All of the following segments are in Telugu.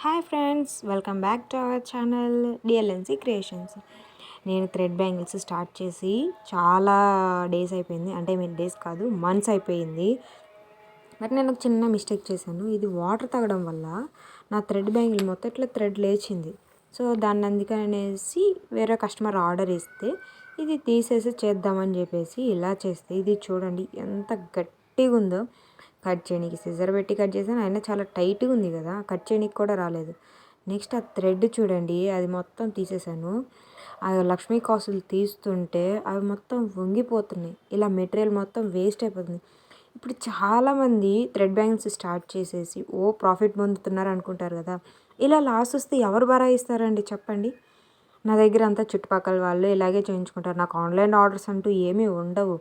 Hi friends, welcome back to our channel DLNC creations. నేను థ్రెడ్ బ్యాంగిల్స్ స్టార్ట్ చేసి చాలా డేస్ అయిపోయింది. అంటే డేస్ కాదు, మంత్స్ అయిపోయింది. మరి నేను ఒక చిన్న మిస్టేక్ చేశాను. ఇది వాటర్ తాగడం వల్ల నా థ్రెడ్ బ్యాంగిల్ మొత్తం ఇట్లా థ్రెడ్ లేచింది. సో దాన్ని అందుకనేసి వేరే కస్టమర్ ఆర్డర్ ఇస్తే ఇది తీసేసి చేద్దామని చెప్పేసి ఇలా చేస్తే ఇది చూడండి ఎంత గట్టిగా ఉందో. కట్ చేయడానికి సిజర్ పెట్టి కట్ చేసాను, అయినా చాలా టైట్గా ఉంది కదా, కట్ చేయడానికి కూడా రాలేదు. నెక్స్ట్ ఆ థ్రెడ్ చూడండి, అది మొత్తం తీసేసాను. ఆ లక్ష్మీ కాసులు తీస్తుంటే అవి మొత్తం వంగిపోతున్నాయి. ఇలా మెటీరియల్ మొత్తం వేస్ట్ అయిపోతుంది. ఇప్పుడు చాలామంది థ్రెడ్ బ్యాంగిల్స్ స్టార్ట్ చేసేసి ప్రాఫిట్ పొందుతున్నారు అనుకుంటారు కదా. ఇలా లాస్ వస్తే ఎవరు భరాయిస్తారండి చెప్పండి. నా దగ్గర అంతా చుట్టుపక్కల వాళ్ళు ఇలాగే చేయించుకుంటారు. నాకు ఆన్లైన్ ఆర్డర్స్ అంటూ ఏమీ ఉండవు.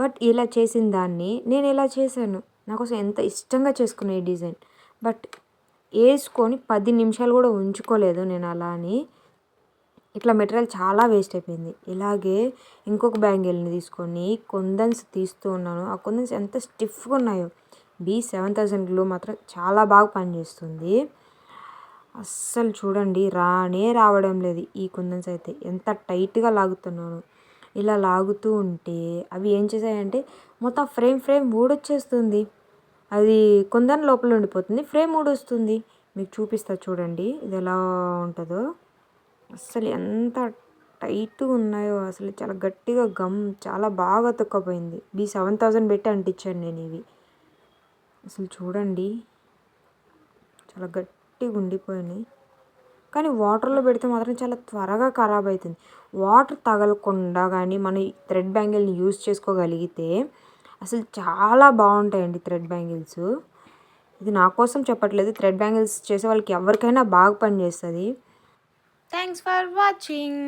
బట్ ఇలా చేసిన దాన్ని నేను ఇలా చేశాను. నాకోసం ఎంత ఇష్టంగా చేసుకునే ఈ డిజైన్. బట్ వేసుకొని 10 నిమిషాలు కూడా ఉంచుకోలేదు నేను. అలా అని ఇట్లా మెటీరియల్ చాలా వేస్ట్ అయిపోయింది. ఇలాగే ఇంకొక బ్యాంగిల్ని తీసుకొని కుందన్స్ తీస్తూ ఉన్నాను. ఆ కుందన్స్ ఎంత స్టిఫ్గా ఉన్నాయో. B7000 గ్లూ మాత్రం చాలా బాగా పనిచేస్తుంది. అస్సలు చూడండి, రావడం లేదు ఈ కుందన్స్ అయితే. ఎంత టైట్గా లాగుతున్నాను. ఇలా లాగుతూ ఉంటే అవి ఏం చేశాయంటే మొత్తం ఫ్రేమ్ ఊడొచ్చేస్తుంది. అది కుందన్ లోపల ఉండిపోతుంది, ఫ్రేమ్ ఊడొస్తుంది. మీకు చూపిస్తా చూడండి ఇది ఎలా ఉంటుందో. అస్సలు ఎంత టైట్గా ఉన్నాయో, అసలు చాలా గట్టిగా చాలా బాగా అతుక్కపోయింది. B7000 పెట్టి అంటించాను నేను ఇవి. అసలు చూడండి చాలా గట్టిగా ఉండిపోయినాయి. కానీ వాటర్లో పెడితే మాత్రం చాలా త్వరగా ఖరాబ్ అవుతుంది. వాటర్ తగలకుండా కానీ మనం థ్రెడ్ బ్యాంగిల్ని యూజ్ చేసుకోగలిగితే అసలు చాలా బాగుంటాయండి థ్రెడ్ బ్యాంగిల్స్. ఇది నా కోసం చెప్పట్లేదు, థ్రెడ్ బ్యాంగిల్స్ చేసే వాళ్ళకి ఎవరికైనా బాగా పనిచేస్తుంది. Thanks for watching.